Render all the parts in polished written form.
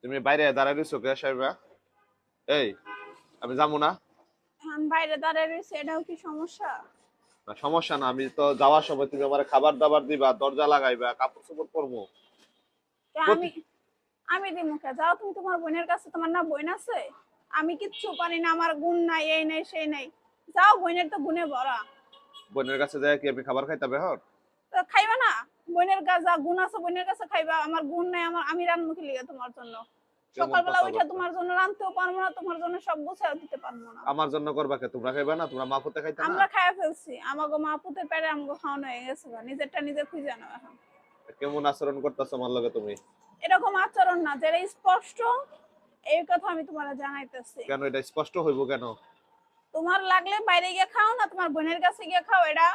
তুমি বাইরে দাঁড়ায় রইছো কে সাহেবা? এই, আমি যাবো না। এখন বাইরে দাঁড়িয়ে রয়েছে, এটাও কি সমস্যা? না, সমস্যা না, আমি তো যাওয়ার সময় তুমি আমার খাবার দাবার দিবা, দরজা লাগাইবা, কাপড় চোপড় পরবো। তা আমি প্রতি- আমি দিমু কে? যাও তুমি তোমার বোনের কাছে। তোমার না বোন আছে? আমি কিচ্ছু পারি না, আমার গুণ নাই, এই নাই সেই নাই। যাও, বোনের তো গুণে ভরা। বোনের কাছে যায় কি আমি খাবার খাইতে হবে? হর তো খাইবা না? বোনের কাছে যা গুণ আছে বোনের কাছে খাইবা, আমার গুণ নাই, আমি রান্না কি লিগে তোমার জন্য? কেমন সকালবেলা উঠে কথাবার্তা? তোমার জন্য রাঁধতেও পারবো না, তোমার জন্য সব গুছাও দিতে পারবো না। আমার জন্য করবা কে? তোমরা খাইবা না? তোমরা মা পুতে খাইতে না? আমরা খাইয়া ফেলছি, আমাগো মা পুতের পেটে আমাগো খাওয়ানো হয়ে গেছে, নিজেরটা নিজে খুঁজে নাও এখন। কেমন আচরণ করতেছো আমার লগে তুমি? এরকম আচরণ না, যেটা স্পষ্ট এই কথা আমি তোমার জানাইতেছি। কেন এটা স্পষ্ট হইব কেন? তোমার লাগলে বাইরে গিয়ে খাও, না তোমার বোনের কাছে গিয়ে খাও, এটা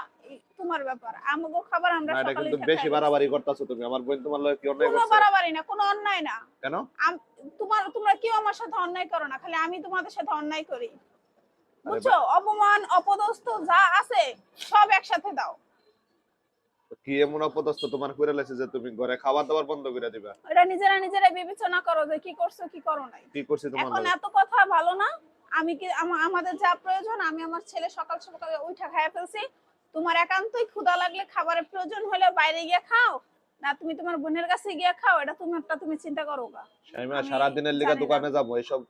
তোমার ব্যাপার। আমাগো খাবার আমরা না, এটা সকালে কিন্তু উঠে বেশি খাই ফেলছি। বাড়াবাড়ি করতেছো তুমি। আমার বোন তোমার লগে কি অন্যায় কোনো করছে? বাড়াবাড়ি না, কোনো অন্যায় না। কেন? তোমরা কেউ আমার সাথে অন্যায় করো না, খালি আমি তোমাদের সাথে অন্যায় করি। আরে বুঝছো? অপমান অপদস্থ যা আছে সব একসাথে দাও। কি এমন অপদস্থ তোমার করে লেছে যে তুমি ঘরে খাবার দাবার বন্ধ করে দিবা? এটা নিজেরা নিজেরা বিবেচনা করো যে কি করছো কি করো নাই। কি করছি তোমার এখন লগে? এত কথা ভালো না। আমি কি আমাদের যা প্রয়োজন, আমি আমার ছেলে সকাল সকালে উঠে খাইয়া ফেলছি। তোমার একান্তই ক্ষুধা লাগলে খাবারের প্রয়োজন হলে বাইরে গিয়ে খাও, না তুমি তোমার বোনের কাছে গিয়ে খাও, এটা তুমি চিন্তা করো গা। শাইমা, আমি সারা দিনের লিগা জানি না। দোকানে যাবো, এসব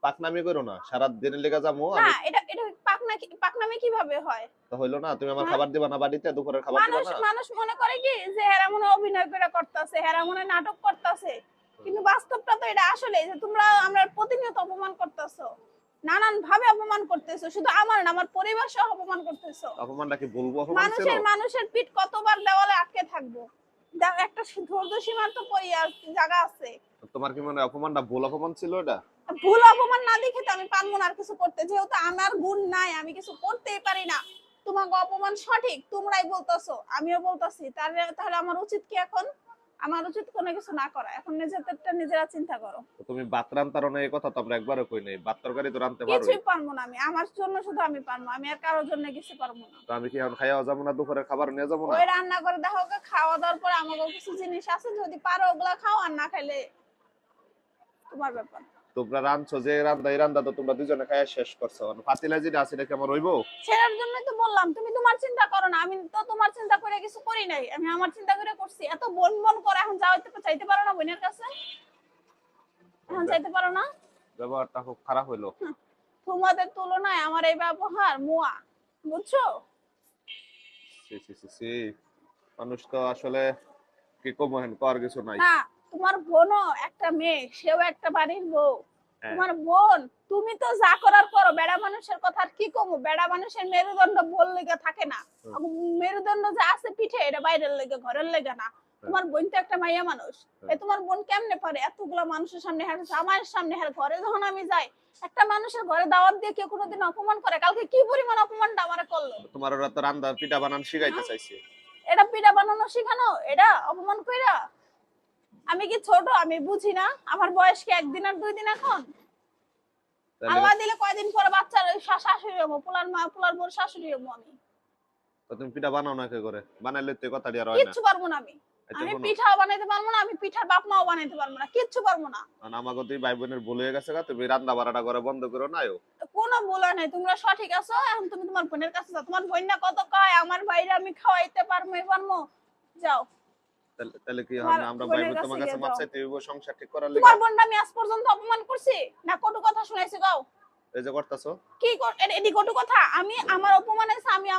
পাকনামি করো না। সারা দিনের লিগা যাবো না, আমি। এটা এটা পাকনামি কিভাবে হয়? তো হইলো না, তুমি আমার হ্যাঁ, খাবার দিবা না বাড়িতে? দুপুরের খাবার দিবা মানুষ না? মানুষ মনে করে কি যে হেরা মনে হয় অভিনয় করে করতেছে, হেরা মনে হয় নাটক করতেছে। কিন্তু বাস্তবটা তো এটা আসলে যে তোমরা আমরা প্রতিনিয়ত অপমান করতেছো, নানান ভাবে অপমান করতেছো, শুধু আমার না, আমার পরিবার সহ অপমান করতেছো। অপমানটা কি বলবো অপমান ছিল? মানুষের পিঠ কতবার দেওয়ালে আটকে থাকবো? একটা ধৈর্য সীমার তো জায়গা আছে। তোমার কি মনে হয় অপমানটা ভুল অপমান ছিল এটা? ভুল অপমান না দেখে তো আমি পারবো না আর কিছু করতে, যেহেতু আমার গুণ নাই, আমি কিছু করতেই পারি না। তোমাকে অপমান সঠিক, তোমরাই বলতেছো, আমিও বলতেছি, তাহলে আমার উচিত কি এখন? আমার উচিত কোনো কিছু না করা। এখন নিজেদেরটা নিজেরা চিন্তা করো। তো তুমি ভাত রান্তারো না, এই কথা তো আমরা একবারও কই নাই। ভাত তরকারি তো রান্তে পারোই। কিছুই পারবো না আমি, আমার জন্য শুধু আমি পারবো, আমি আর কারোর জন্য কিছু পারবো না। তো আমি কি এখন খাইয়া যাবো না? দুপুরের খাবার নিয়ে যাবো না? ওই রান্না করে দেখো, খাওয়া দাওয়ার পরে আমাকে কিছু জিনিস আছে, যদি পারো ওগুলা খাও, আর না খাইলে তোমার ব্যাপার। তোমরা রাঁধছো যে রান্দা, এই রান্দা তো তোমরা দুজনে খাইয়া শেষ করছো। পাতিলা যেটা আছে এটা কি আমার হইবো? ছেলের জন্যই তো বললাম, তুমি তোমার চিন্তা করো না। আমি তো তোমার চিন্তা করে কিছু করি নাই, আমি আমার চিন্তা করে করছি। এত বন বন করে এখন চাইতে পারো না বোনের কাছে? এখন চাইতে পারো না? ব্যবহারটা খুব খারাপ হইলো। তোমাদের তুলনায় আমার এই ব্যবহার মুয়া, বুঝছো? সি সি সি সি। মানুষ তো আসলে কি কমো, হেন কর কিছু নাই। না, তোমার বোনও একটা মেয়ে, সেও একটা বাড়ির বউ। হ্যাঁ। তোমার বোন, তুমি তো যা করার করো। বেড়া মানুষের কথা আর কি কমু? বেড়া মানুষের মেরুদণ্ড বল লেগে থাকে না। মেরুদণ্ড যা আছে পিঠে, এটা বাইরের লেগে, ঘরের লেগে না। তোমার বোন তো একটা মাইয়া মানুষ। তোমার বোন কেমনে পারে এতগুলা মানুষের সামনে, আমার সামনে, ঘরে যখন আমি যাই, একটা মানুষের ঘরে দাওয়াত দিয়ে কেউ কোনোদিন অপমান করে? কালকে কি পরিমাণ অপমানটা আমারে করলো। তোমার ওরা তো রান্দা পিঠা বানান শিখাইতে হ্যাঁ? চাইছে। এটা পিঠা বানানো শিখানো, এটা অপমান কইরা? আমি কি ছোট? আমি বুঝি না? আমার বয়স কি একদিন আর 2 দিন এখন? তাহলে আল্লাহ দিলে কয়দিন পরে বাচ্চার শাশুড়ি হবো, পোলার বোর শাশুড়ি হবো আমি। তো তুমি পিঠা বানাও না কে করে? বানাইলে তো এই কথাটি আর হয় না। কিচ্ছু পারবো না আমি। আচ্ছা আমি শোনো, পিঠাও বানাইতে পারবো না, আমি পিঠার বাপ মাও বানাইতে পারবো না, কিচ্ছু পারবো না। আমাকে তুই ভাই বোনের ভুল হয়ে গেছে গা, তুমি রান্না বাড়াটা করে বন্ধ করো না। কোনো বলা নাই, তোমরা সঠিক আছো। এখন তুমি তোমার বোনের কাছে যাও। তোমার বোন না কত কয় আমার ভাইরে আমি খাওয়াইতে পারবো। যাও, তাহলে কি তোমার হবে? আমরা ভাই বোনের বোন কাছে তোমার কাছে গিয়ে মাপ যাও। চাইতে হইব সংসার ঠিক করার তোমার লাগা? বোনটা আমি আজ পর্যন্ত অপমান করছি না কটু কথা শুনাইছি? গাও। এই যে করতেছো। কি এডি কটু কথা? আমি আমার অপমানের, আমি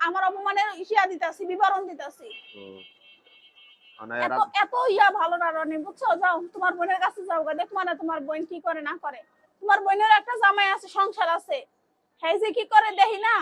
আমার অপমানের ইসিয়া দিতাছি, বিবরণ দিতাছি। মানে এত এত ভালো না রনি, বুঝছো? যাও, তোমার বোনের কাছে যাও গা, দেখো না তোমার বোন কি করে না করে। তোমার বোনের একটা জামাই আছে, সংসার আছে, হ্যাঁ যে কি করে দেখি না?